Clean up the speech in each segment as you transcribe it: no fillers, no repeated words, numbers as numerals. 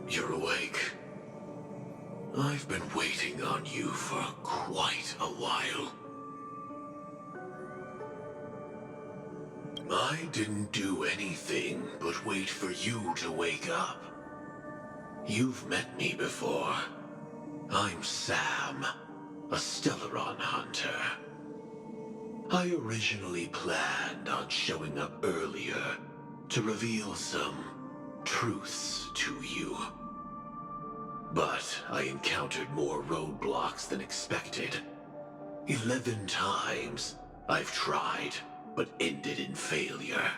You're awake. I've been waiting on you for quite a while. I didn't do anything but wait for you to wake up. You've met me before. I'm Sam, a Stellaron hunter. I originally planned on showing up earlier to reveal some truths to you. But I encountered more roadblocks than expected. 11 times I've tried, but ended in failure.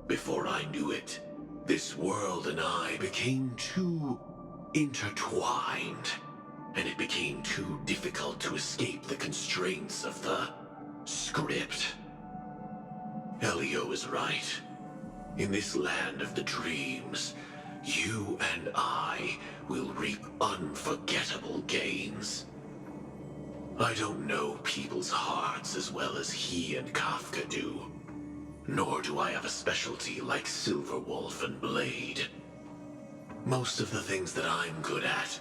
Before I knew it, this world and I became too intertwined, and it became too difficult to escape the constraints of the script. Elio is right. In this land of the dreams, you and I will reap unforgettable gains. I don't know people's hearts as well as he and Kafka do. Nor do I have a specialty like Silverwolf and Blade. Most of the things that I'm good at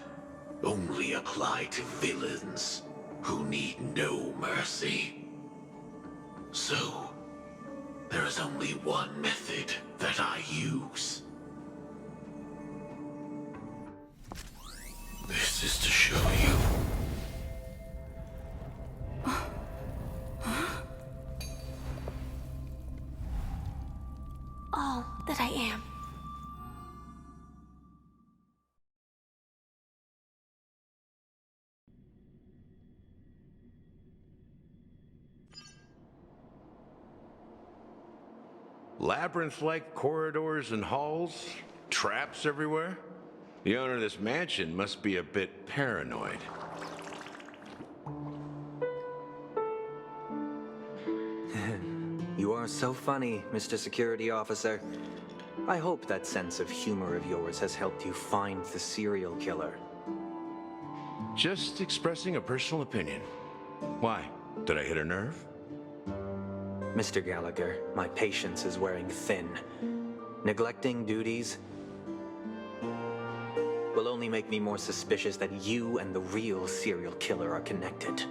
only apply to villains who need no mercy. So, there is only one method that I use. This is to show you. All that I am. Labyrinth-like corridors and halls, traps everywhere. The owner of this mansion must be a bit paranoid. You are so funny, Mr. Security Officer. I hope that sense of humor of yours has helped you find the serial killer. Just expressing a personal opinion. Why? Did I hit a nerve? Mr. Gallagher, my patience is wearing thin. Neglecting duties will only make me more suspicious that you and the real serial killer are connected.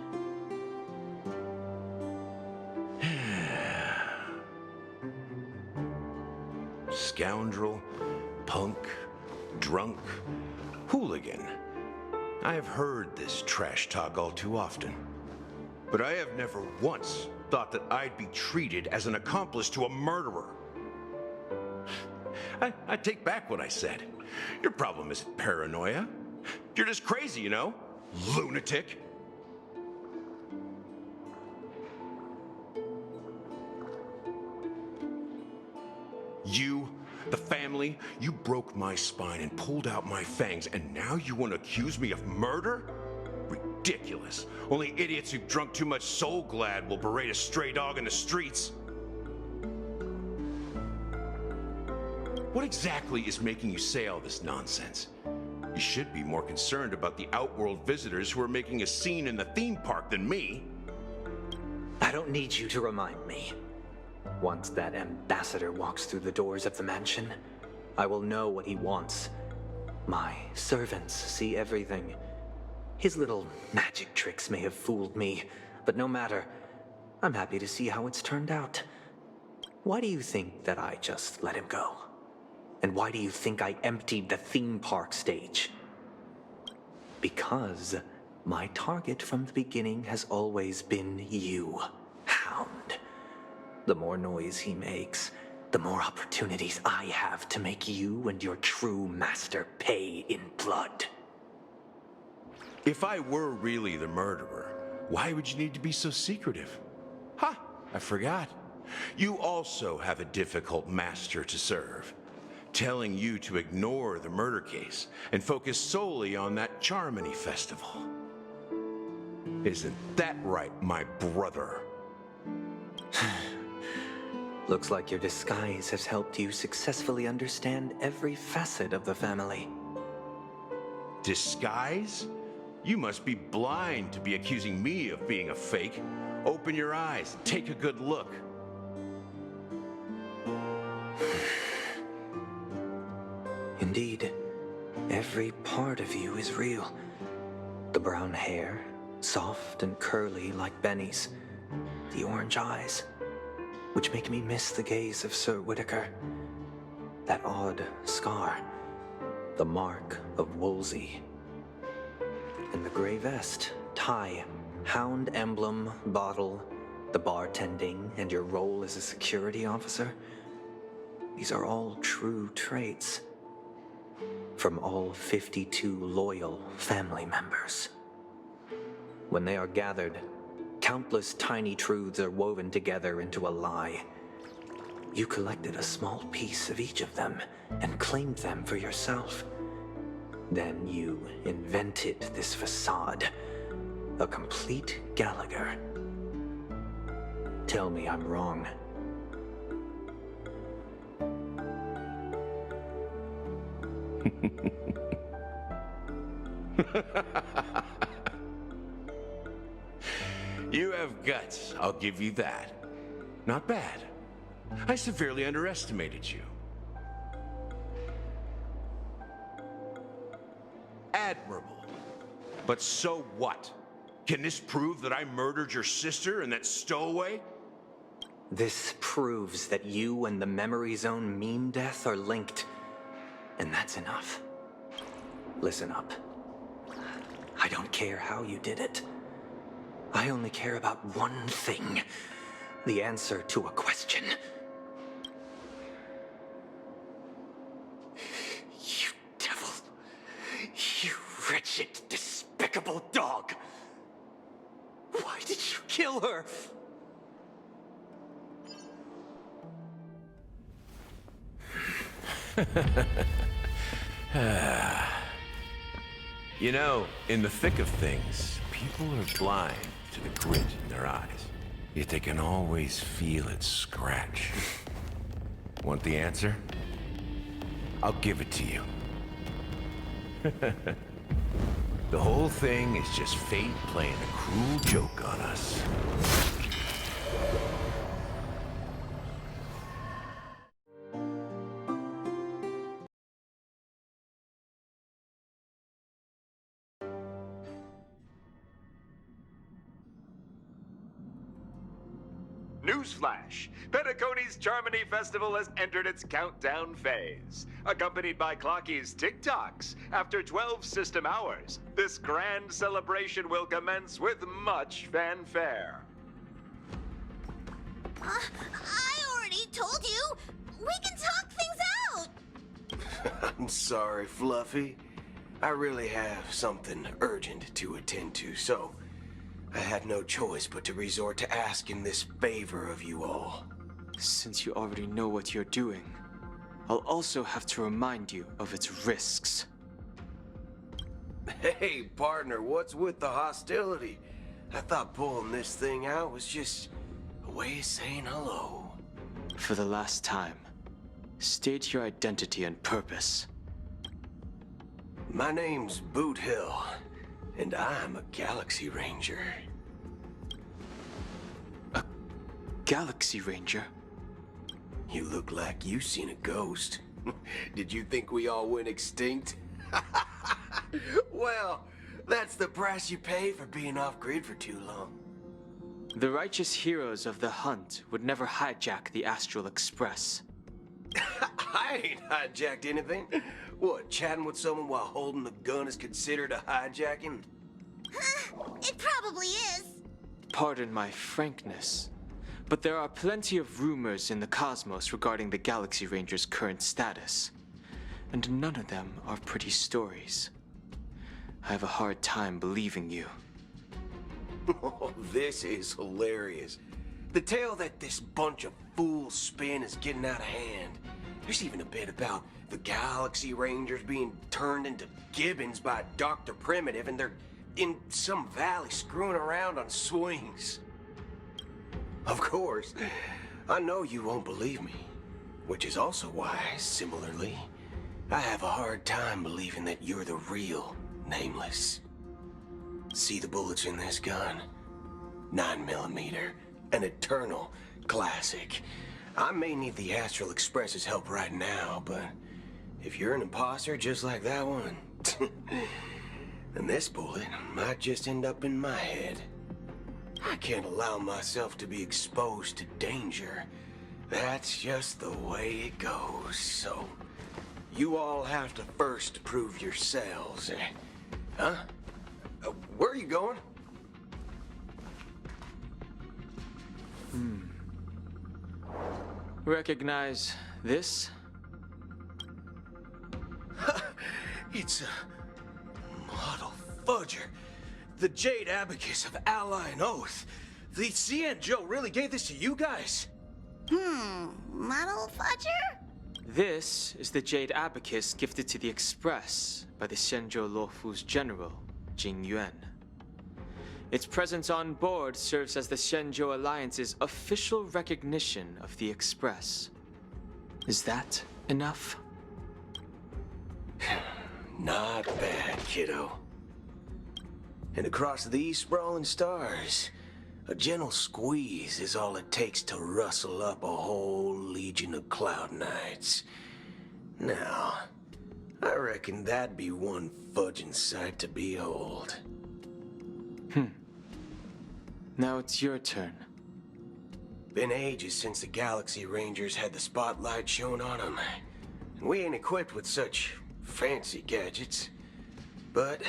Scoundrel, punk, drunk, hooligan. I have heard this trash talk all too often. But I have never once thought that I'd be treated as an accomplice to a murderer. I take back what I said. Your problem isn't paranoia. You're just crazy, you know? Lunatic. You, the family, you broke my spine and pulled out my fangs, and now you want to accuse me of murder? Ridiculous. Only idiots who've drunk too much Soul Glad will berate a stray dog in the streets. What exactly is making you say all this nonsense? You should be more concerned about the Outworld visitors who are making a scene in the theme park than me. I don't need you to remind me. Once that ambassador walks through the doors of the mansion, I will know what he wants. My servants see everything. His little magic tricks may have fooled me, but no matter. I'm happy to see how it's turned out. Why do you think that I just let him go? And why do you think I emptied the theme park stage? Because my target from the beginning has always been you, Hound. The more noise he makes, the more opportunities I have to make you and your true master pay in blood. If I were really the murderer, why would you need to be so secretive? Ha! I forgot. You also have a difficult master to serve, telling you to ignore the murder case and focus solely on that Charmony festival. Isn't that right, my brother? Looks like your disguise has helped you successfully understand every facet of the family. Disguise? You must be blind to be accusing me of being a fake. Open your eyes, take a good look. Indeed, Every part of you is real. The brown hair, soft and curly like Benny's. The orange eyes, which make me miss the gaze of Sir Whitaker. That odd scar, the mark of Wolsey. And the gray vest, tie, hound emblem, bottle, the bartending, and your role as a security officer. These are all true traits from all 52 loyal family members. When they are gathered, countless tiny truths are woven together into a lie. You collected a small piece of each of them and claimed them for yourself. Then you invented this facade, a complete Gallagher. Tell me I'm wrong. You have guts, I'll give you that. Not bad. I severely underestimated you. Admirable. But so what? Can this prove that I murdered your sister and that stowaway? This proves that you and the Memory Zone meme death are linked. And that's enough. Listen up. I don't care how you did it. I only care about one thing. The answer to a question. You devil. You wretched, despicable dog. Why did you kill her? You know, in the thick of things, people are blind to the grit in their eyes. Yet they can always feel it scratch. Want the answer? I'll give it to you. The whole thing is just fate playing a cruel joke on us. Newsflash! Penacony's Charmony Festival has entered its countdown phase. Accompanied by Clocky's TikToks, after 12 system hours, this grand celebration will commence with much fanfare. I already told you! We can talk things out! I'm sorry, Fluffy. I really have something urgent to attend to, so I had no choice but to resort to asking this favor of you all. Since you already know what you're doing, I'll also have to remind you of its risks. Hey, partner, what's with the hostility? I thought pulling this thing out was just a way of saying hello. For the last time, state your identity and purpose. My name's Boot Hill, and I'm a Galaxy Ranger. A Galaxy Ranger? You look like you seen a ghost. Did you think we all went extinct? Well, that's the price you pay for being off-grid for too long. The righteous heroes of the hunt would never hijack the Astral Express. I ain't hijacked anything. What, chatting with someone while holding the gun is considered a hijacking? It probably is. Pardon my frankness, but there are plenty of rumors in the cosmos regarding the Galaxy Ranger's current status, and none of them are pretty stories. I have a hard time believing you. Oh, this is hilarious. The tale that this bunch of fools spin is getting out of hand. There's even a bit about the Galaxy Rangers being turned into gibbons by Dr. Primitive, and they're in some valley screwing around on swings. Of course, I know you won't believe me, which is also why, similarly, I have a hard time believing that you're the real Nameless. See the bullets in this gun? 9mm, an eternal classic. I may need the Astral Express's help right now, but if you're an imposter just like that one, then this bullet might just end up in my head. I can't allow myself to be exposed to danger. That's just the way it goes, so... You all have to first prove yourselves. Huh? Where are you going? Recognize this? It's a model fudger. The Jade Abacus of Ally and Oath. The CN Joe really gave this to you guys? Model fudger? This is the Jade Abacus gifted to the Express by the Xianzhou Luofu's general, Jing Yuan. Its presence on board serves as the Xianzhou Alliance's official recognition of the Express. Is that enough? Not bad, kiddo. And across these sprawling stars, a gentle squeeze is all it takes to rustle up a whole legion of Cloud Knights. Now, I reckon that'd be one fudging sight to behold. Now it's your turn. Been ages since the Galaxy Rangers had the spotlight shone on them. And we ain't equipped with such fancy gadgets. But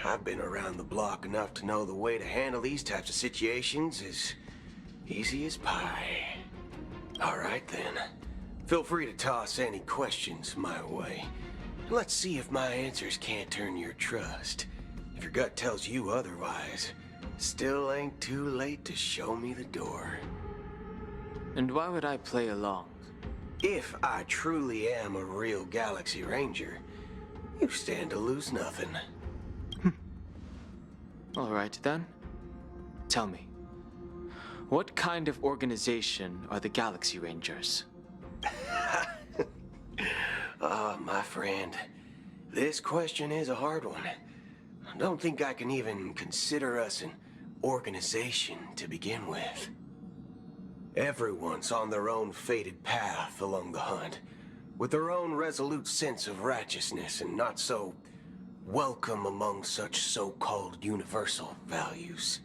I've been around the block enough to know the way to handle these types of situations is easy as pie. All right then. Feel free to toss any questions my way. Let's see if my answers can't turn your trust. If your gut tells you otherwise, still ain't too late to show me the door. And why would I play along? If I truly am a real Galaxy Ranger, you stand to lose nothing. All right then. Tell me, what kind of organization are the Galaxy Rangers? My friend, this question is a hard one. I don't think I can even consider us an organization to begin with. Everyone's on their own fated path along the hunt, with their own resolute sense of righteousness and not so welcome among such so-called universal values.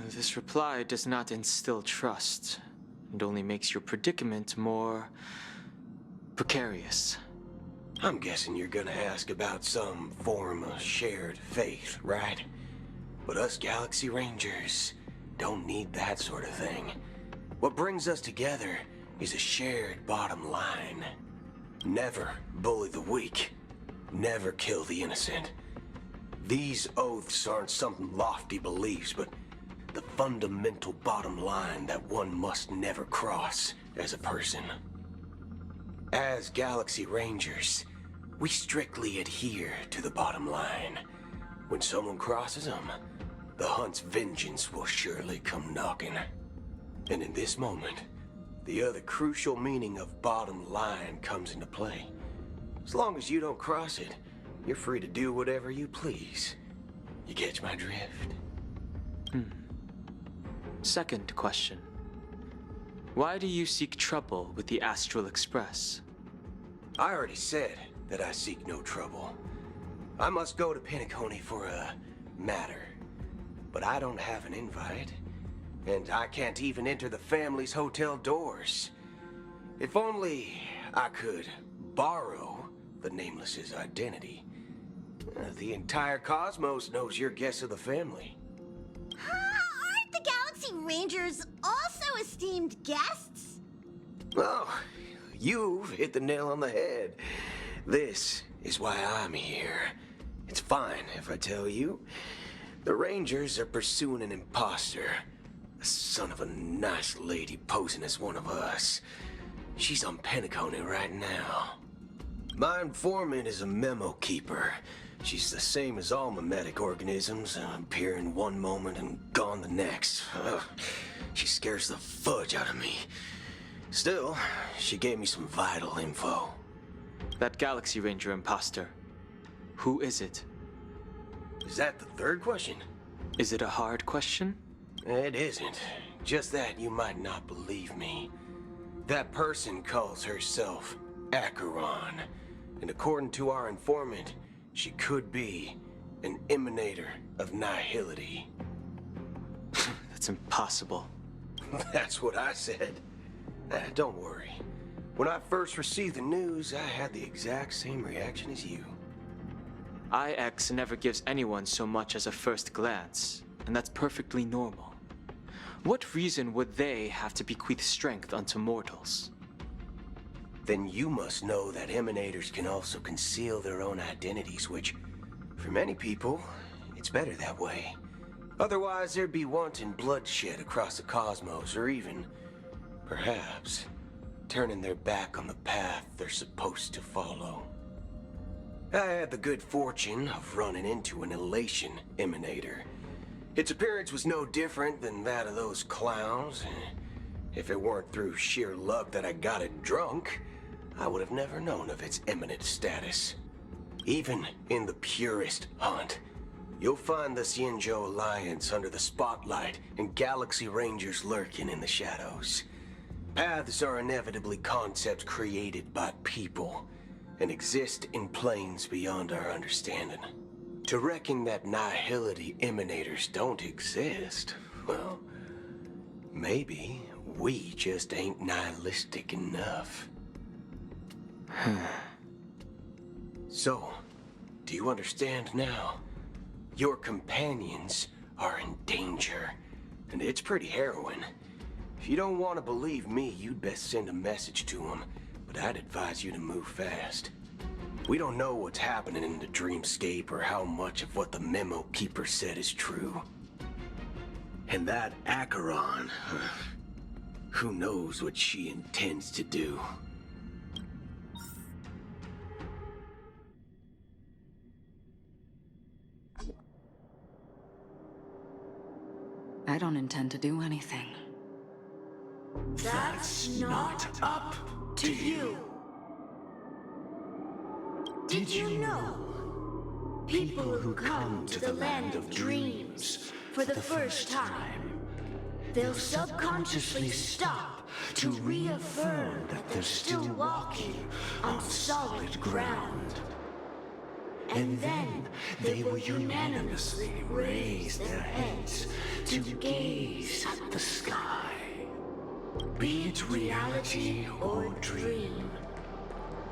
This reply does not instill trust, and only makes your predicament more precarious. I'm guessing you're gonna ask about some form of shared faith, right? But us Galaxy Rangers don't need that sort of thing. What brings us together is a shared bottom line. Never bully the weak. Never kill the innocent. These oaths aren't some lofty beliefs, but the fundamental bottom line that one must never cross as a person. As Galaxy Rangers, we strictly adhere to the bottom line. When someone crosses them, the hunt's vengeance will surely come knocking. And in this moment, the other crucial meaning of bottom line comes into play. As long as you don't cross it, you're free to do whatever you please. You catch my drift? Second question. Why do you seek trouble with the Astral Express? I already said that I seek no trouble. I must go to Penacony for a matter. But I don't have an invite. And I can't even enter the family's hotel doors. If only I could borrow the Nameless's identity. The entire cosmos knows you're guests of the family. Aren't the Galaxy Rangers also esteemed guests? Oh, you've hit the nail on the head. This is why I'm here. It's fine if I tell you. The Rangers are pursuing an imposter. A son of a nice lady posing as one of us. She's on Penacony right now. My informant is a memo keeper. She's the same as all mimetic organisms, appearing one moment and gone the next. She scares the fudge out of me. Still, she gave me some vital info. That Galaxy Ranger imposter. Who is it? Is that the third question? Is it a hard question? It isn't. Just that you might not believe me. That person calls herself Acheron. And according to our informant, she could be an emanator of nihility. That's impossible. That's what I said. Don't worry. When I first received the news, I had the exact same reaction as you. IX never gives anyone so much as a first glance, and that's perfectly normal. What reason would they have to bequeath strength unto mortals? Then you must know that emanators can also conceal their own identities, which, for many people, it's better that way. Otherwise, there'd be wanton bloodshed across the cosmos, or even, perhaps, turning their back on the path they're supposed to follow. I had the good fortune of running into an elation emanator. Its appearance was no different than that of those clowns. If it weren't through sheer luck that I got it drunk, I would have never known of its eminent status. Even in the purest hunt, you'll find the Xianzhou Alliance under the spotlight and Galaxy Rangers lurking in the shadows. Paths are inevitably concepts created by people and exist in planes beyond our understanding. To reckon that nihility emanators don't exist, well, maybe we just ain't nihilistic enough. So, do you understand now? Your companions are in danger, and it's pretty harrowing. If you don't want to believe me, you'd best send a message to them, but I'd advise you to move fast. We don't know what's happening in the dreamscape or how much of what the memo keeper said is true. And that Acheron, who knows what she intends to do? I don't intend to do anything. That's not up to you. Did you know? People who come to the land of dreams for the first time, they'll subconsciously stop to reaffirm that they're still walking on solid ground. And then they will unanimously raise their heads to gaze at the sky. Be it reality or dream,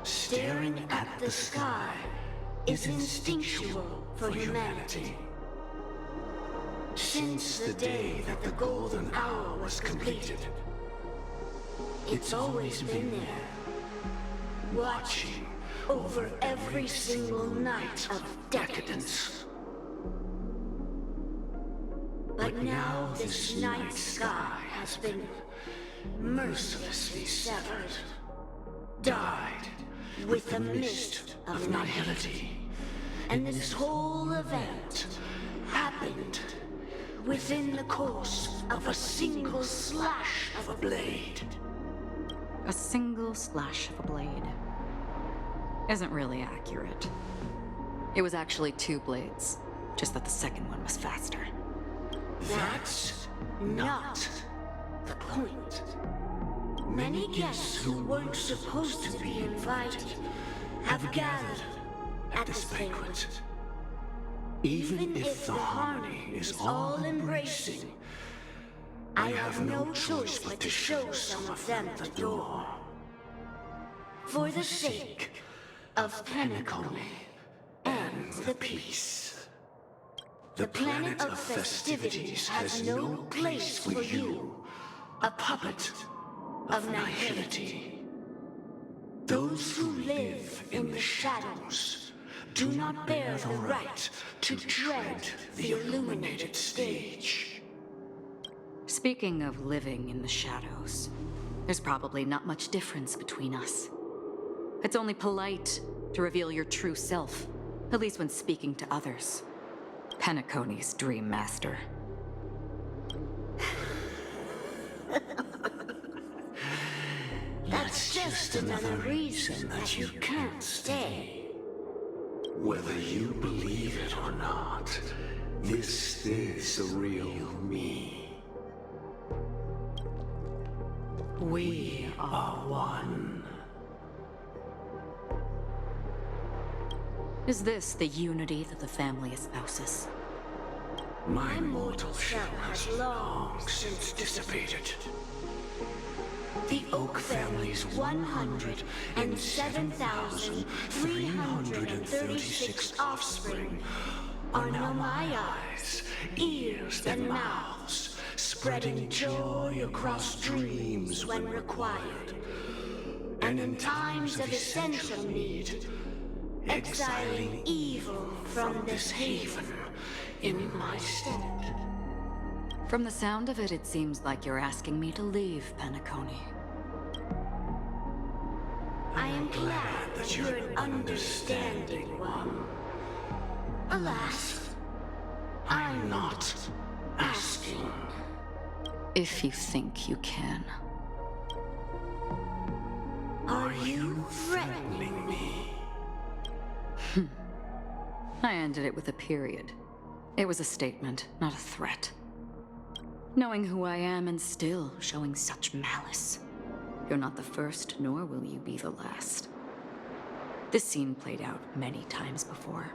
staring at the sky is instinctual for humanity. Since the day that the golden hour was completed, it's always been there, watching over every single night of decadence. But now this night sky has been mercilessly severed, dyed with the mist of nihility. And this whole event happened within the course of a single slash of a blade. A single slash of a blade isn't really accurate. It was actually 2 blades, just that the second one was faster. That's not the point. Many guests who weren't supposed to be invited have gathered at this banquet. Even if the harmony is all-embracing, I have no choice but to show some of them the door. For the sake of Penacony and the peace. The planet of festivities has no place for you, a puppet of nihility. Those who live in the shadows do not bear the right to tread the illuminated stage. Speaking of living in the shadows, there's probably not much difference between us. It's only polite to reveal your true self, at least when speaking to others. Penacony's Dream Master. That's just another reason that you can't stay. Whether you believe it or not, this is the real me. We are one. Is this the unity that the family espouses? My mortal shell has long since dissipated. The Oak family's 107,336 offspring are now my eyes, ears, and mouths, spreading joy across dreams when required, and in times of essential need, exiling evil from this haven in my stead. From the sound of it, it seems like you're asking me to leave Penacony. I am glad that you're an understanding one. Alas, I'm not asking. If you think you can. Are you threatening me? I ended it with a period. It was a statement, not a threat. Knowing who I am and still showing such malice. You're not the first, nor will you be the last. This scene played out many times before.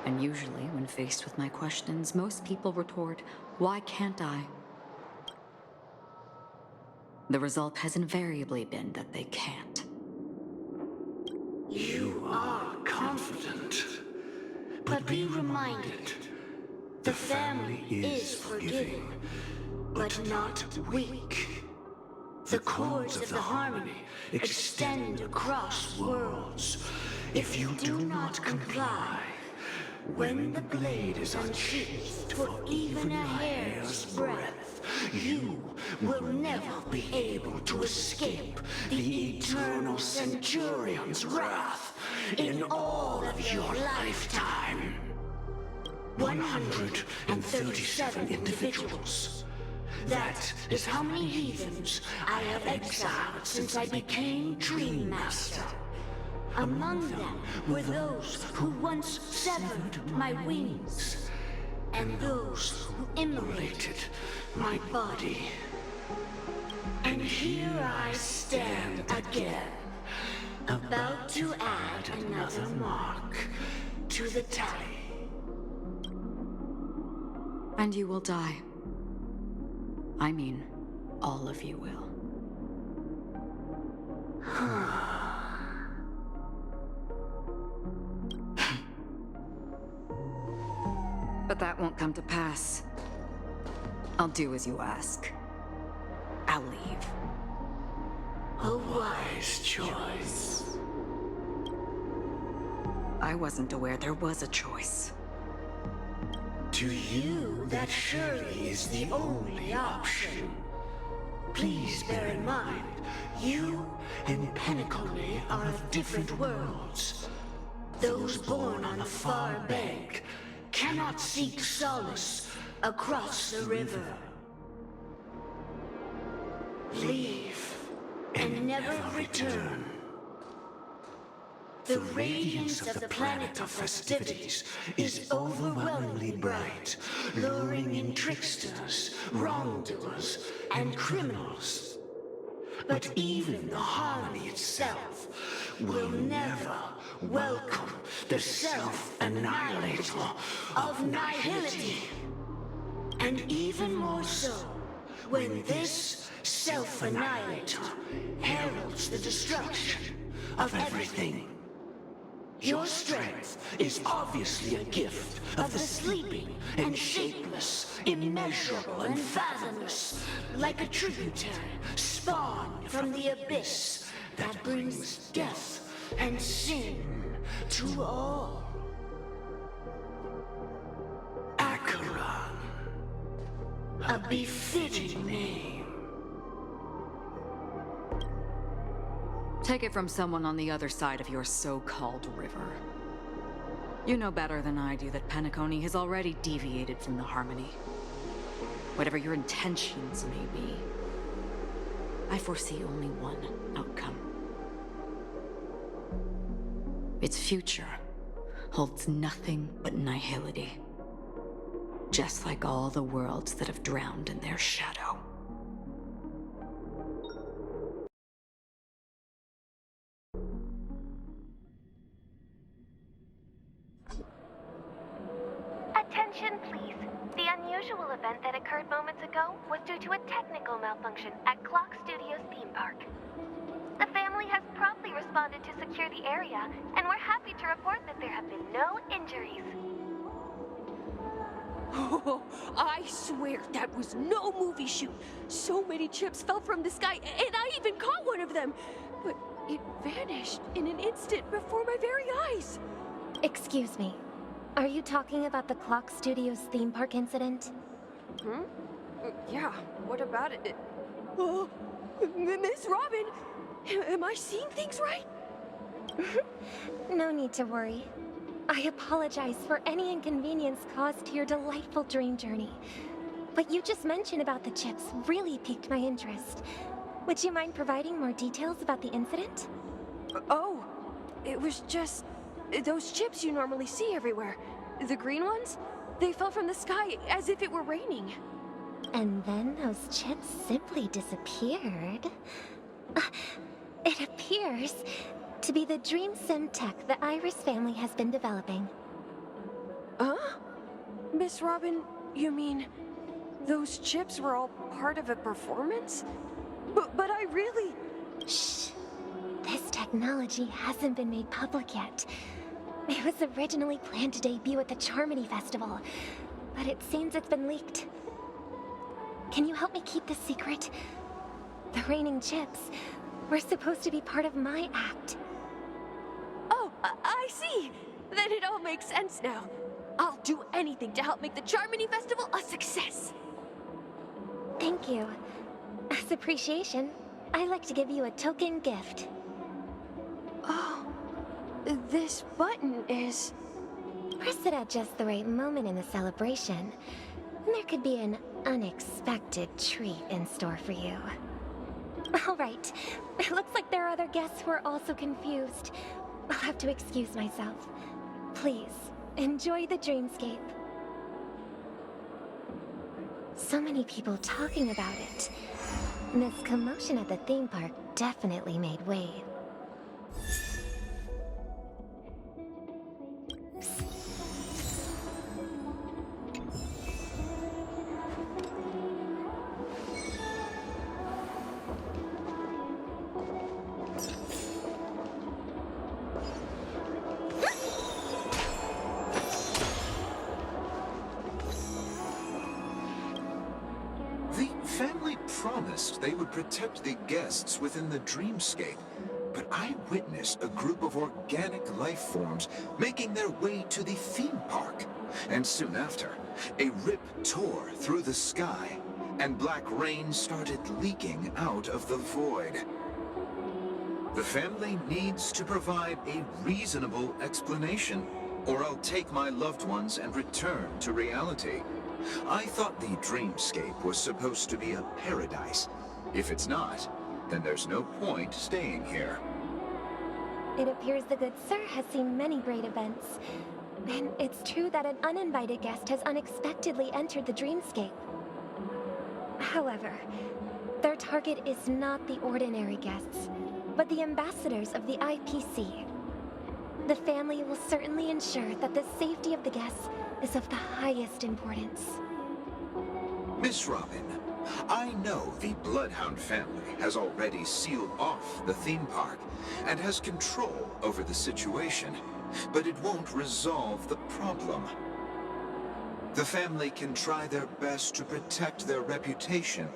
And usually, when faced with my questions, most people retort, "Why can't I?" The result has invariably been that they can't. You are confident. But be reminded, the family is forgiving, but not weak. The cords of the harmony extend across worlds. If you do not comply, when the blade is unsheathed for even a hair's breadth, you will never be able to escape the eternal Centurion's wrath in all of your lifetime. 137 individuals. That is how many heathens I have exiled since I became Dream Master. Among them were those who once severed my wings, and those who immolated my body. And here I stand again, about to add another mark to the tally. And you will die. I mean, all of you will. But that won't come to pass. I'll do as you ask. I'll leave. A wise choice. I wasn't aware there was a choice. To you, that surely is the only option. Please bear in mind, you and Penacony are of different worlds. Those born on the far bank cannot seek solace across the river. Leave and never return. The radiance of the planet of festivities is overwhelmingly bright, luring in tricksters, wrongdoers, and criminals. But even the harmony itself will never welcome the self-annihilator of nihility. And even more so, when this self-annihilator heralds the destruction of everything. Your strength is obviously a gift of the sleeping and shapeless, immeasurable and fathomless, like a tributary spawned from the abyss that brings death and sin to all. Acheron, a befitting name. Take it from someone on the other side of your so-called river. You know better than I do that Penacony has already deviated from the harmony. Whatever your intentions may be, I foresee only one outcome. Its future holds nothing but nihility. Just like all the worlds that have drowned in their shadow. unusual event that occurred moments ago was due to a technical malfunction at Clock Studios theme park. The family has promptly responded to secure the area, and we're happy to report that there have been no injuries. Oh, I swear that was no movie shoot. So many chips fell from the sky, and I even caught one of them. But it vanished in an instant before my very eyes. Excuse me. Are you talking about the Clock Studios theme park incident? Yeah, what about it? Oh, Miss Robin, am I seeing things right? No need to worry. I apologize for any inconvenience caused to your delightful dream journey. What you just mentioned about the chips really piqued my interest. Would you mind providing more details about the incident? Oh, it was just those chips you normally see everywhere. The green ones? They fell from the sky as if it were raining. And then those chips simply disappeared. It appears to be the dream sim tech the Iris family has been developing. Huh? Miss Robin, you mean those chips were all part of a performance? But I really... Shh. This technology hasn't been made public yet. It was originally planned to debut at the Charmony Festival, but it seems it's been leaked. Can you help me keep this secret? The raining chips were supposed to be part of my act. Oh, I see. Then it all makes sense now. I'll do anything to help make the Charmony Festival a success. Thank you. As appreciation, I'd like to give you a token gift. Oh, this button is... Press it at just the right moment in the celebration. There could be an unexpected treat in store for you. All right. It looks like there are other guests who are also confused. I'll have to excuse myself. Please, enjoy the dreamscape. So many people talking about it. This commotion at the theme park definitely made waves. Promised they would protect the guests within the dreamscape, but I witnessed a group of organic life forms making their way to the theme park. And soon after, a rip tore through the sky, and black rain started leaking out of the void. The family needs to provide a reasonable explanation, or I'll take my loved ones and return to reality. I thought the dreamscape was supposed to be a paradise. If it's not, then there's no point staying here. It appears the good sir has seen many great events. And it's true that an uninvited guest has unexpectedly entered the dreamscape. However, their target is not the ordinary guests, but the ambassadors of the IPC. The family will certainly ensure that the safety of the guests is of the highest importance. Miss Robin, I know the Bloodhound family has already sealed off the theme park and has control over the situation, but it won't resolve the problem. The family can try their best to protect their reputation,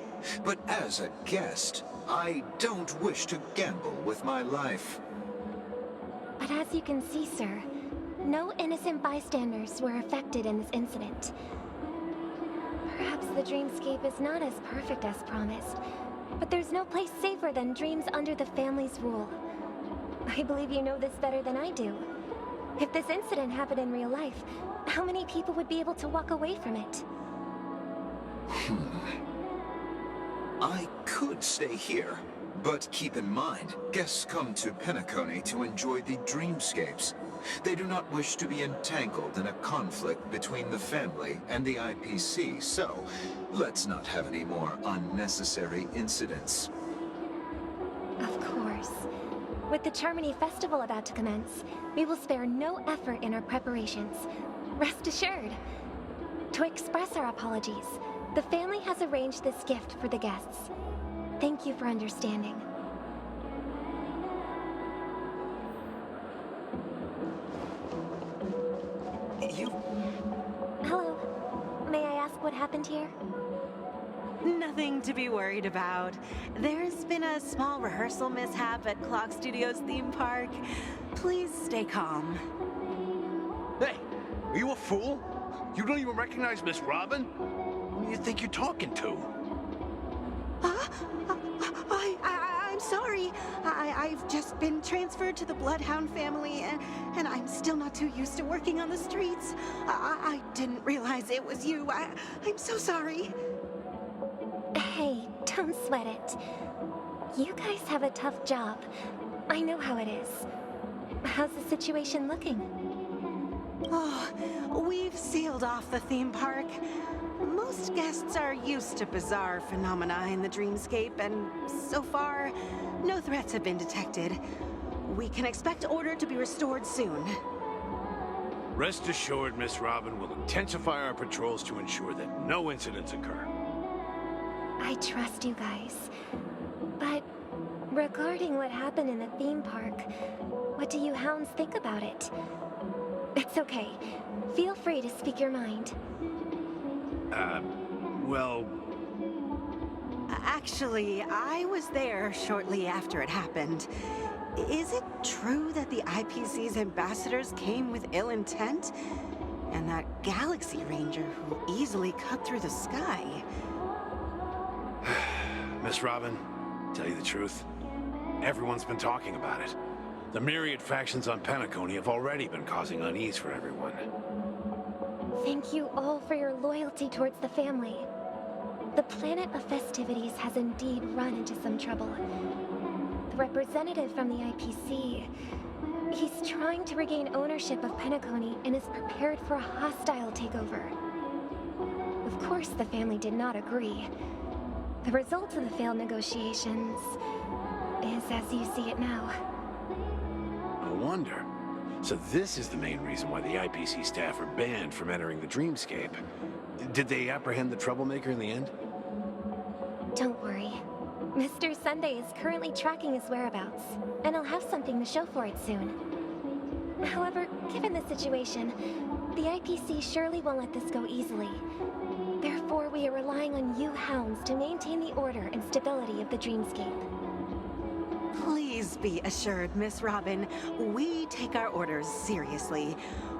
but as a guest, I don't wish to gamble with my life. But as you can see, sir, no innocent bystanders were affected in this incident. Perhaps the dreamscape is not as perfect as promised, but there's no place safer than dreams under the family's rule. I believe you know this better than I do. If this incident happened in real life, how many people would be able to walk away from it? I could stay here, but keep in mind, guests come to Penacony to enjoy the dreamscapes. They do not wish to be entangled in a conflict between the family and the IPC, so let's not have any more unnecessary incidents. Of course. With the Charmony Festival about to commence, we will spare no effort in our preparations. Rest assured. To express our apologies, the family has arranged this gift for the guests. Thank you for understanding. Hello. May I ask what happened here? Nothing to be worried about. There's been a small rehearsal mishap at Clock Studios theme park. Please stay calm. Hey, are you a fool? You don't even recognize Miss Robin? Who do you think you're talking to? I'm sorry. I've just been transferred to the Bloodhound family, and I'm still not too used to working on the streets. I didn't realize it was you. I'm so sorry. Hey, don't sweat it. You guys have a tough job. I know how it is. How's the situation looking? Oh, we've sealed off the theme park. Most guests are used to bizarre phenomena in the dreamscape, and so far, no threats have been detected. We can expect order to be restored soon. Rest assured, Miss Robin will intensify our patrols to ensure that no incidents occur. I trust you guys. But regarding what happened in the theme park, what do you hounds think about it? It's okay. Feel free to speak your mind. Well... Actually, I was there shortly after it happened. Is it true that the IPC's ambassadors came with ill intent? And that Galaxy Ranger who easily cut through the sky? Miss Robin, tell you the truth, everyone's been talking about it. The myriad factions on Penacony have already been causing unease for everyone. Thank you all for your loyalty towards the family. The planet of festivities has indeed run into some trouble. The representative from the IPC, he's trying to regain ownership of Penacony and is prepared for a hostile takeover. Of course, the family did not agree. The result of the failed negotiations is as you see it now. No wonder. So this is the main reason why the IPC staff are banned from entering the dreamscape. Did they apprehend the troublemaker in the end? Don't worry. Mr. Sunday is currently tracking his whereabouts, and he'll have something to show for it soon. However, given the situation, the IPC surely won't let this go easily. Therefore, we are relying on you hounds to maintain the order and stability of the dreamscape. Please be assured, Miss Robin, we take our orders seriously.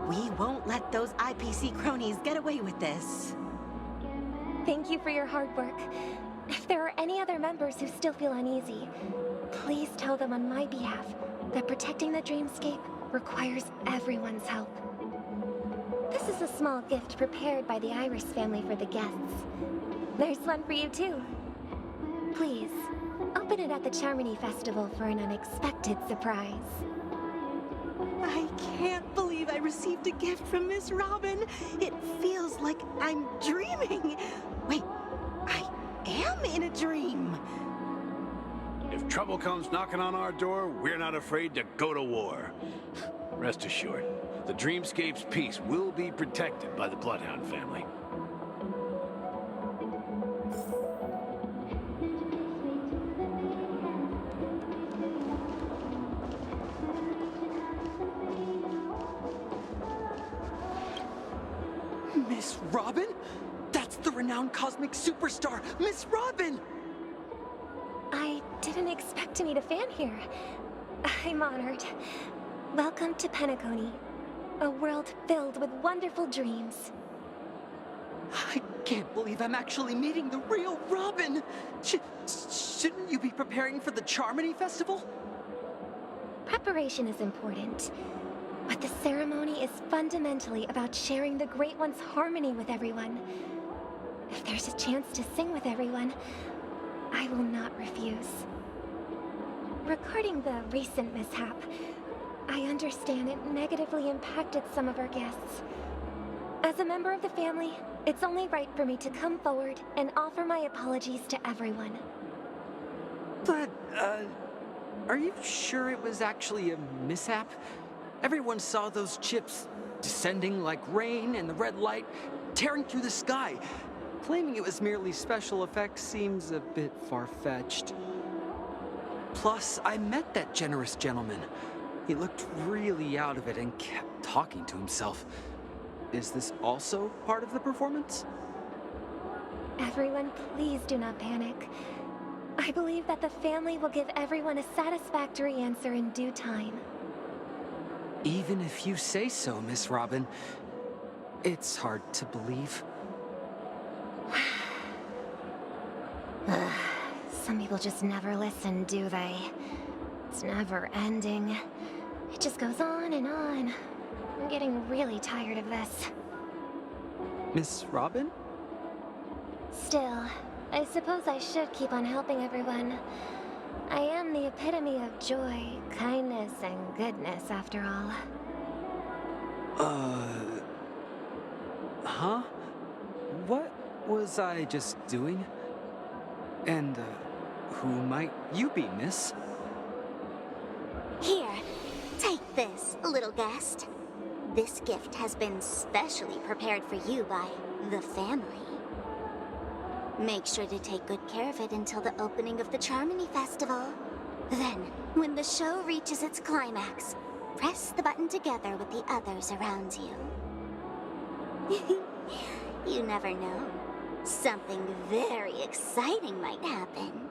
We won't let those IPC cronies get away with this. Thank you for your hard work. If there are any other members who still feel uneasy, please tell them on my behalf that protecting the dreamscape requires everyone's help. This is a small gift prepared by the Iris family for the guests. There's one for you too. Please, open it at the Charmony Festival for an unexpected surprise. I can't believe I received a gift from Miss Robin. It feels like I'm dreaming. Wait, I am in a dream. If trouble comes knocking on our door, we're not afraid to go to war. Rest assured, the dreamscape's peace will be protected by the Bloodhound family. Miss Robin? That's the renowned cosmic superstar, Miss Robin! I didn't expect to meet a fan here. I'm honored. Welcome to Penacony, a world filled with wonderful dreams. I can't believe I'm actually meeting the real Robin! Shouldn't you be preparing for the Charmony Festival? Preparation is important, but the ceremony is fundamentally about sharing the Great One's harmony with everyone. If there's a chance to sing with everyone, I will not refuse. Regarding the recent mishap, I understand it negatively impacted some of our guests. As a member of the family, it's only right for me to come forward and offer my apologies to everyone. But, are you sure it was actually a mishap? Everyone saw those chips descending like rain and the red light tearing through the sky. Claiming it was merely special effects seems a bit far-fetched. Plus, I met that generous gentleman. He looked really out of it and kept talking to himself. Is this also part of the performance? Everyone, please do not panic. I believe that the family will give everyone a satisfactory answer in due time. Even if you say so, Miss Robin, it's hard to believe. Some people just never listen, do they? It's never ending. It just goes on and on. I'm getting really tired of this. Miss Robin? Still, I suppose I should keep on helping everyone. I am the epitome of joy, kindness, and goodness, after all. Huh? What was I just doing? And, who might you be, miss? Here, take this, little guest. This gift has been specially prepared for you by the family. Make sure to take good care of it until the opening of the Charmony Festival. Then, when the show reaches its climax, press the button together with the others around you. You never know. Something very exciting might happen.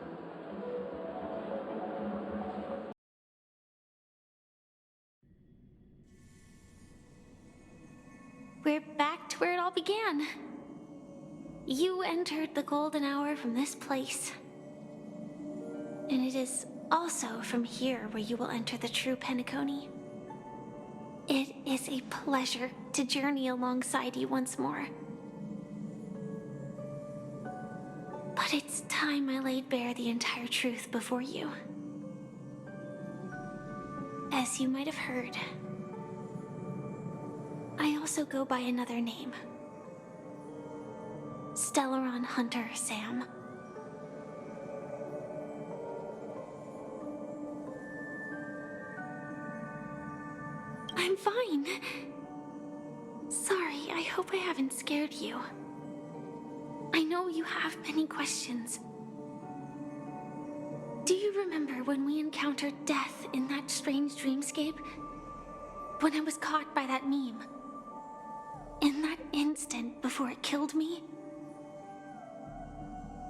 We're back to where it all began. You entered the golden hour from this place. And it is also from here where you will enter the true Penacony. It is a pleasure to journey alongside you once more. But it's time I laid bare the entire truth before you. As you might have heard, I also go by another name. Stellaron Hunter Sam. I'm fine. Sorry, I hope I haven't scared you. I know you have many questions. Do you remember when we encountered death in that strange dreamscape? When I was caught by that meme? In that instant before it killed me?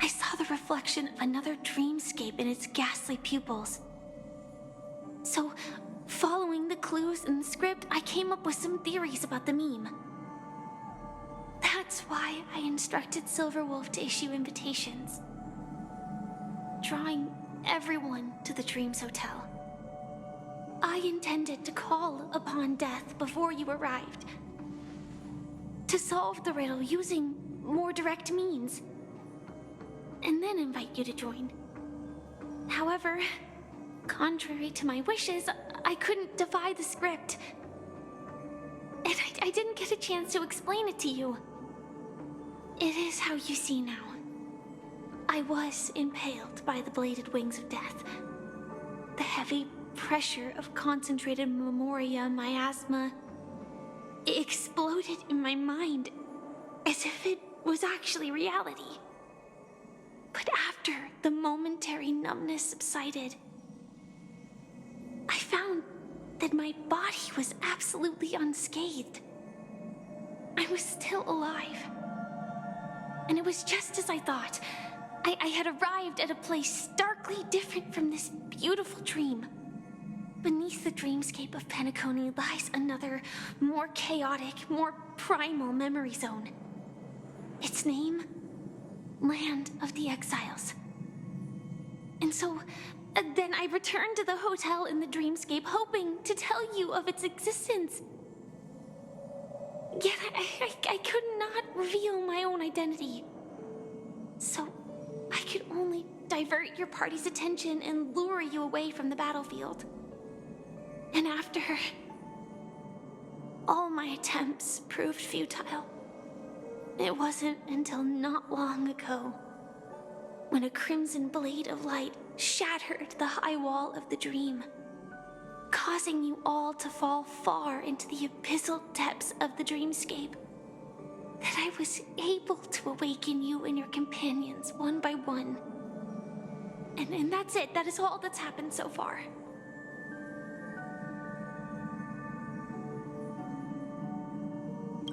I saw the reflection of another dreamscape in its ghastly pupils. So, following the clues in the script, I came up with some theories about the meme. That's why I instructed Silverwolf to issue invitations, drawing everyone to the Dreams Hotel. I intended to call upon death before you arrived, to solve the riddle using more direct means, and then invite you to join. However, contrary to my wishes, I couldn't defy the script. And I didn't get a chance to explain it to you. It is how you see now. I was impaled by the bladed wings of death. The heavy pressure of concentrated memoria miasma exploded in my mind as if it was actually reality. But after the momentary numbness subsided, I found that my body was absolutely unscathed. I was still alive. And it was just as I thought. I had arrived at a place starkly different from this beautiful dream. Beneath the dreamscape of Penacony lies another, more chaotic, more primal memory zone. Its name? Land of the Exiles. And so, then I returned to the hotel in the dreamscape, hoping to tell you of its existence. Yet I could not reveal my own identity. So, I could only divert your party's attention and lure you away from the battlefield. And after all my attempts proved futile, it wasn't until not long ago when a crimson blade of light shattered the high wall of the dream, causing you all to fall far into the abyssal depths of the dreamscape. that I was able to awaken you and your companions one by one. And that's it. That is all that's happened so far.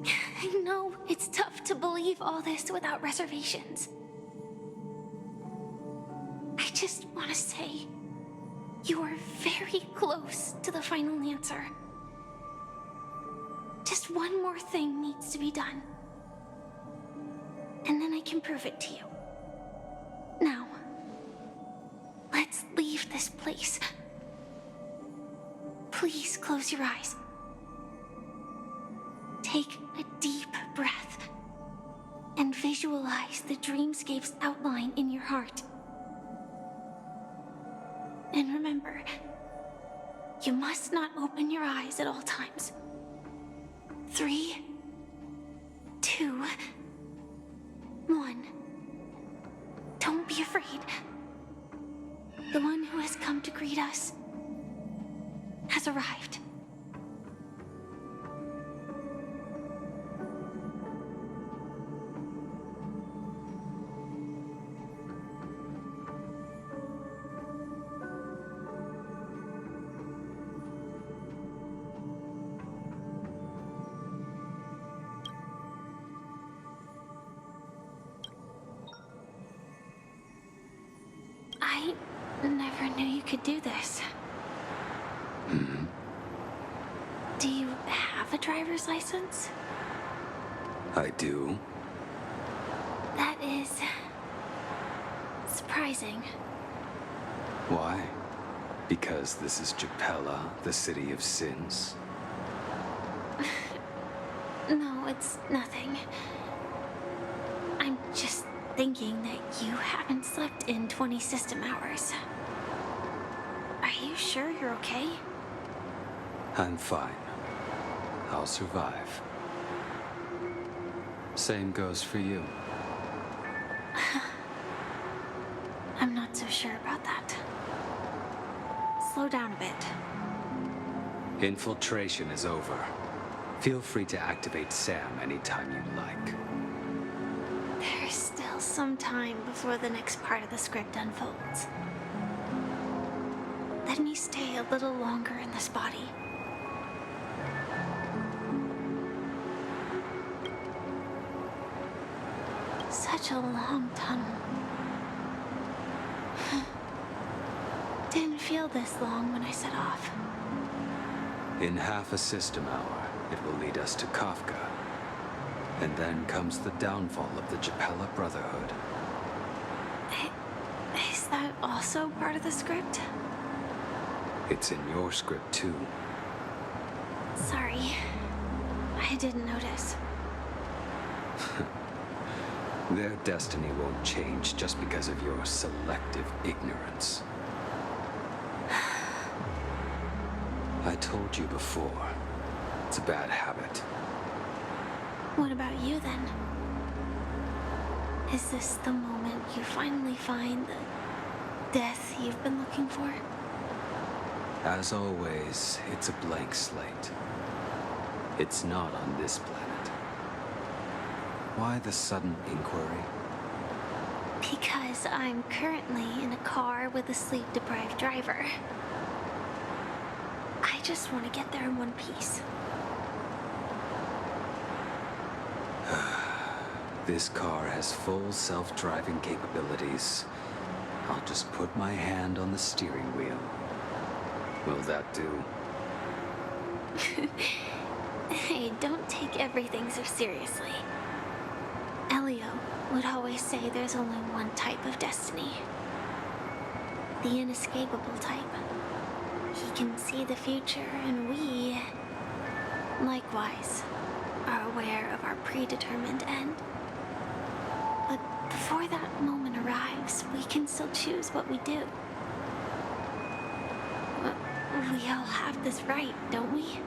I know it's tough to believe all this without reservations. I just want to say, you are very close to the final answer. Just one more thing needs to be done. And then I can prove it to you. Now, let's leave this place. Please close your eyes. Take a deep breath and visualize the dreamscape's outline in your heart. And remember, you must not open your eyes at all times. 3, 2, 1. Don't be afraid. The one who has come to greet us has arrived. I never knew you could do this. Do you have a driver's license? I do. That is surprising. Why? Because this is Japella, the city of sins? No, it's nothing. I'm just thinking that you haven't slept in 20 system hours. Are you sure you're okay? I'm fine. I'll survive. Same goes for you. I'm not so sure about that. Slow down a bit. Infiltration is over. Feel free to activate Sam anytime you like. There's still some time before the next part of the script unfolds. Let me stay a little longer in this body. Such a long tunnel. Didn't feel this long when I set off. In half a system hour, it will lead us to Kafka. And then comes the downfall of the Japella Brotherhood. Is that also part of the script? It's in your script too. Sorry. I didn't notice. Their destiny won't change just because of your selective ignorance. I told you before, it's a bad habit. What about you then? Is this the moment you finally find the death you've been looking for? As always, it's a blank slate. It's not on this planet. Why the sudden inquiry? Because I'm currently in a car with a sleep-deprived driver. I just want to get there in one piece. This car has full self-driving capabilities. I'll just put my hand on the steering wheel. Will that do? Hey, don't take everything so seriously. Elio would always say there's only one type of destiny. The inescapable type. He can see the future, and we, likewise, are aware of our predetermined end. But before that moment arrives, we can still choose what we do. We all have this right, don't we?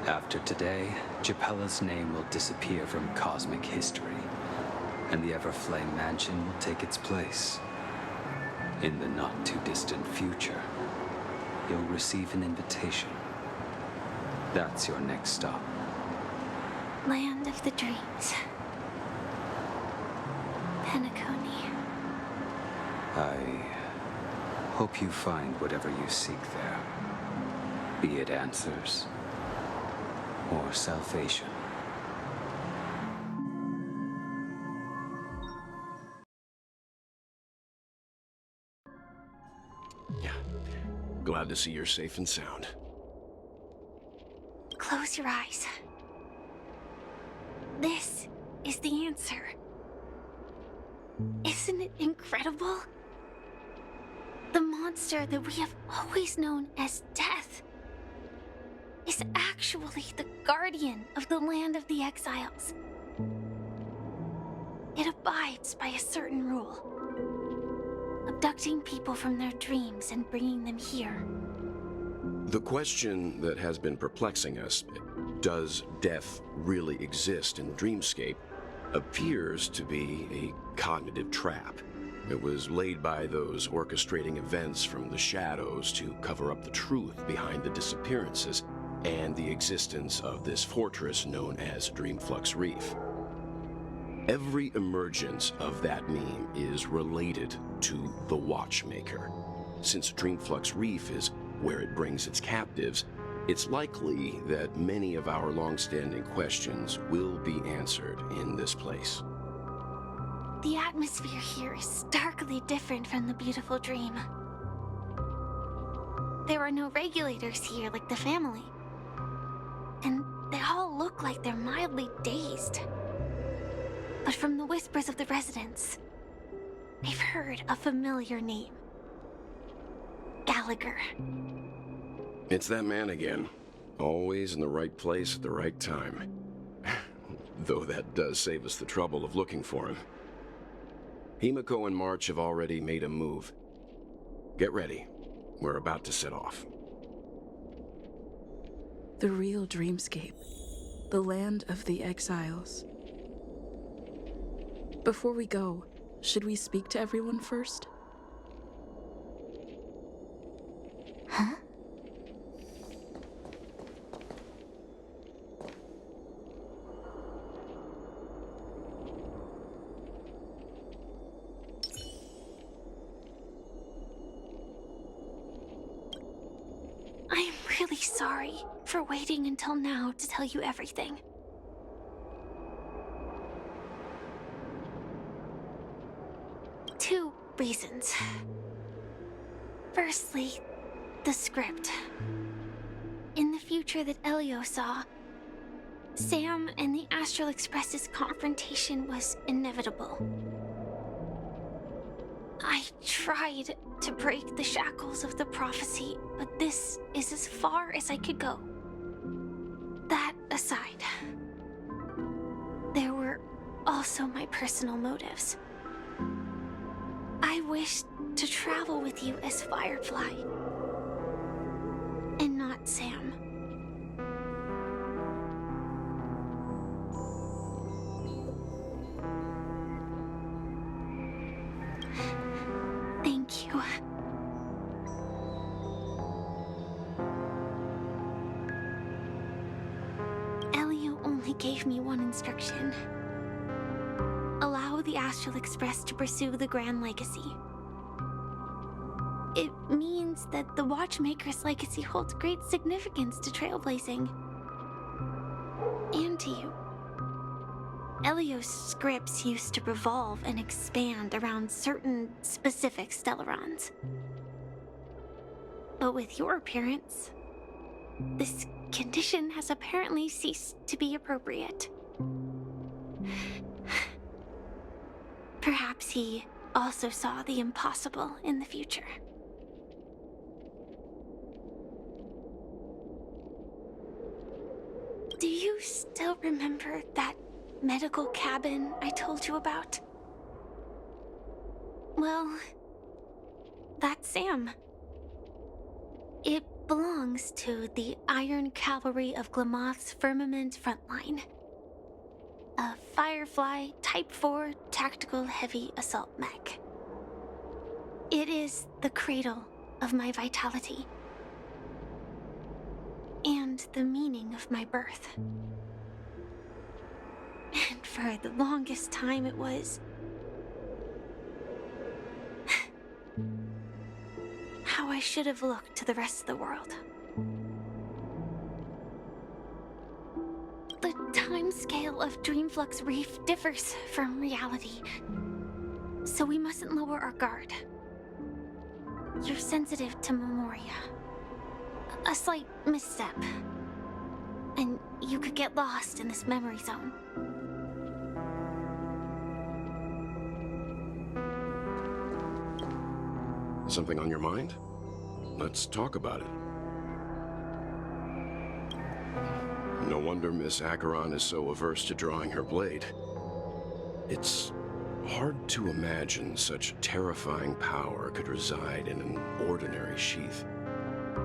After today, Japella's name will disappear from cosmic history, and the Everflame Mansion will take its place. In the not-too-distant future, you'll receive an invitation. That's your next stop. Land of the dreams. Penacony. I hope you find whatever you seek there. Be it answers or salvation. Glad to see you're safe and sound. Close your eyes. This is the answer. Isn't it incredible? The monster that we have always known as Death is actually the guardian of the land of the exiles. It abides by a certain rule. Abducting people from their dreams and bringing them here. The question that has been perplexing us, does death really exist in the dreamscape, appears to be a cognitive trap. It was laid by those orchestrating events from the shadows to cover up the truth behind the disappearances and the existence of this fortress known as Dreamflux Reef. Every emergence of that meme is related to the Watchmaker. Since Dreamflux Reef is where it brings its captives, it's likely that many of our long-standing questions will be answered in this place. The atmosphere here is starkly different from the beautiful dream. There are no regulators here like the family. And they all look like they're mildly dazed. But from the whispers of the residents, I've heard a familiar name. Gallagher. It's that man again. Always in the right place at the right time. Though that does save us the trouble of looking for him. Himiko and March have already made a move. Get ready. We're about to set off. The real dreamscape. The land of the exiles. Before we go, should we speak to everyone first? Huh? I'm really sorry for waiting until now to tell you everything. Two reasons. Firstly, the script. In the future that Elio saw, Sam and the Astral Express's confrontation was inevitable. I tried to break the shackles of the prophecy, but this is as far as I could go. That aside, there were also my personal motives. I wished to travel with you as Firefly, and not Sam. Thank you. Elio only gave me one instruction. Allow the Astral Express to pursue the Grand Legacy. It means that the Watchmaker's legacy holds great significance to trailblazing. And to you. Elio's scripts used to revolve and expand around certain specific Stellarons. But with your appearance, this condition has apparently ceased to be appropriate. Perhaps he also saw the impossible in the future. Do you still remember that medical cabin I told you about? Well, that's Sam. It belongs to the Iron Cavalry of Glamoth's Firmament Frontline. A Firefly Type 4 tactical heavy assault mech. It is the cradle of my vitality. And the meaning of my birth. for the longest time it was how I should have looked to the rest of the world. The timescale of Dreamflux Reef differs from reality, so we mustn't lower our guard. You're sensitive to Memoria. A slight misstep, and you could get lost in this memory zone. Something on your mind? Let's talk about it. No wonder Miss Acheron is so averse to drawing her blade. It's hard to imagine such terrifying power could reside in an ordinary sheath.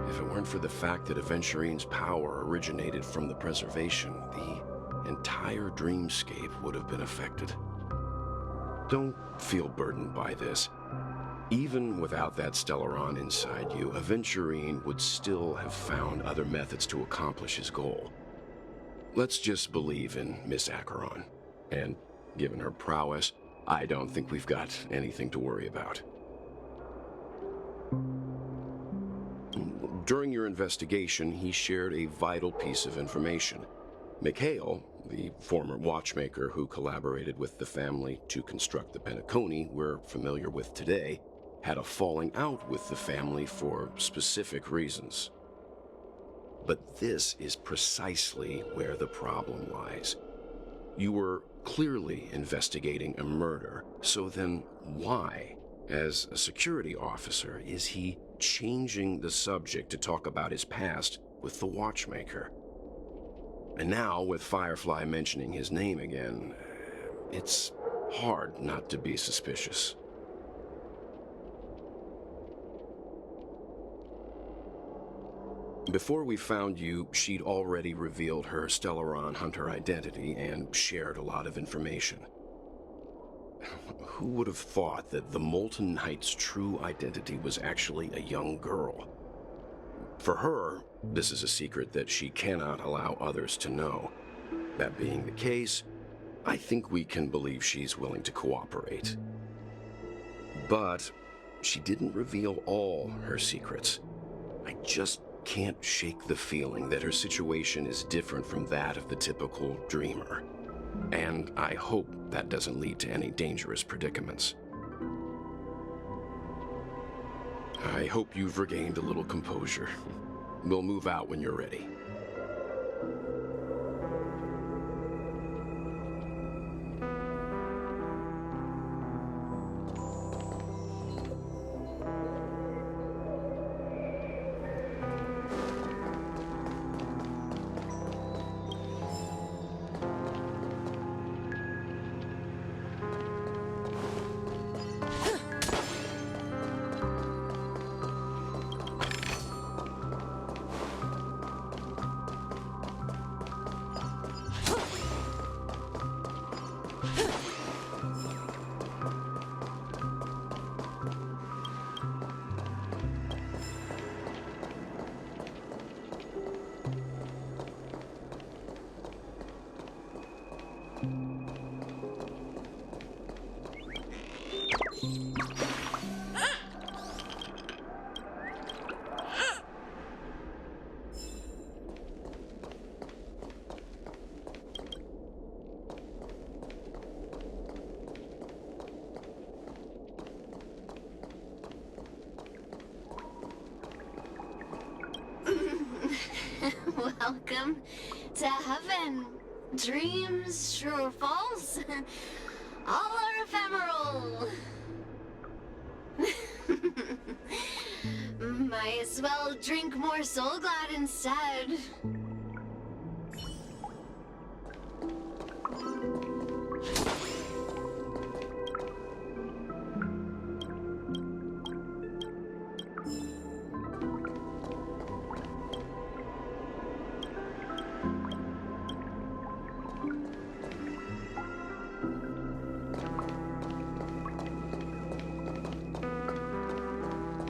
If it weren't for the fact that Aventurine's power originated from the preservation, the entire dreamscape would have been affected. Don't feel burdened by this. Even without that Stellaron inside you, Aventurine would still have found other methods to accomplish his goal. Let's just believe in Miss Acheron. And given her prowess, I don't think we've got anything to worry about. During your investigation, he shared a vital piece of information. Mikhail, the former watchmaker who collaborated with the family to construct the Penacony we're familiar with today, had a falling out with the family for specific reasons. But this is precisely where the problem lies. You were clearly investigating a murder, so then why, as a security officer, is he changing the subject to talk about his past with the watchmaker? And now, with Firefly mentioning his name again, it's hard not to be suspicious. Before we found you, she'd already revealed her Stellaron Hunter identity and shared a lot of information. Who would have thought that the Molten Knight's true identity was actually a young girl? For her, this is a secret that she cannot allow others to know. That being the case, I think we can believe she's willing to cooperate. But she didn't reveal all her secrets. I just can't shake the feeling that her situation is different from that of the typical dreamer. And I hope that doesn't lead to any dangerous predicaments. I hope you've regained a little composure. We'll move out when you're ready. Welcome to heaven. Dreams, true or false, all are ephemeral. Might as well drink more Soul Glad instead.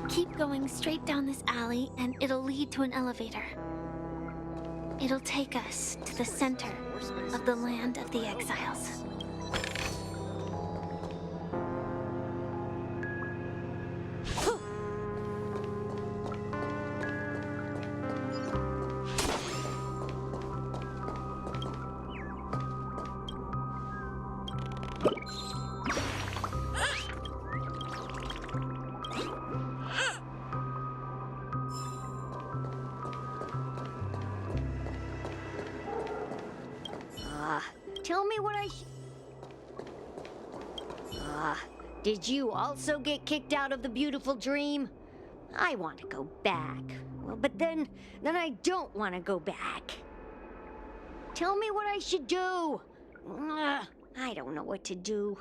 Keep going straight down this alley, and it'll lead to an elevator. It'll take us to the center of the land of the exiles. Tell me what I did you also get kicked out of the beautiful dream? I want to go back. Well, but then I don't want to go back. Tell me what I should do. I don't know what to do.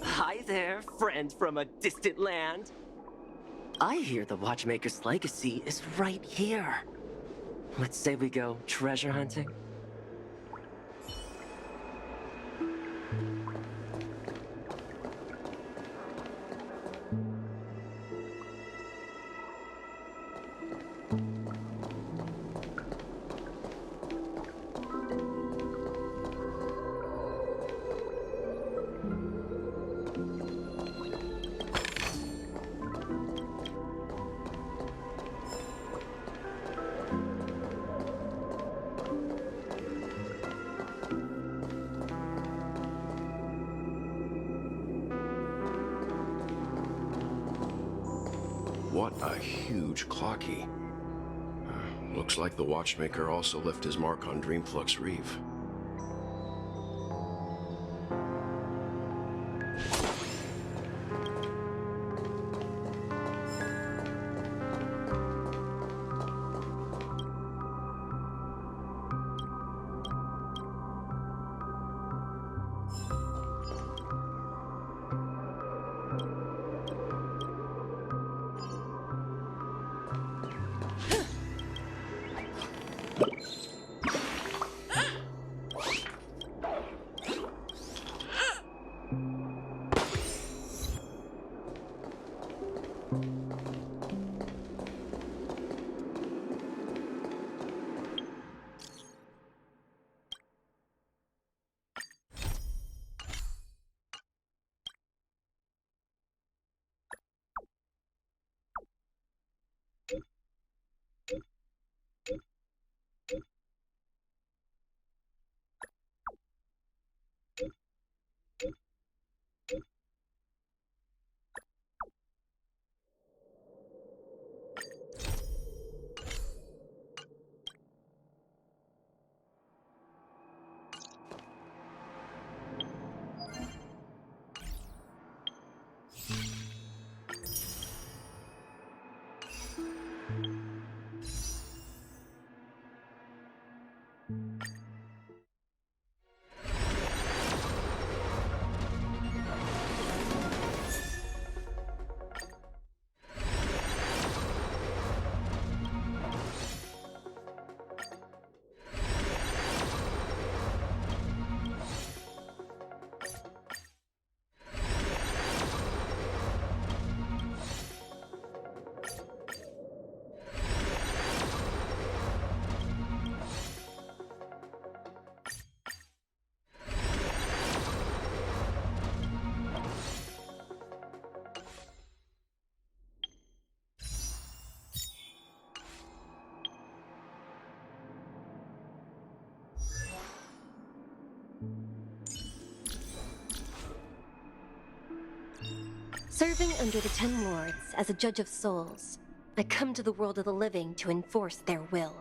Hi there, friend from a distant land. I hear the Watchmaker's legacy is right here. Let's say we go treasure hunting. What a huge clocky. Looks like the Watchmaker also left his mark on Dreamflux Reef. Serving under the Ten Lords as a judge of souls, I come to the world of the living to enforce their will.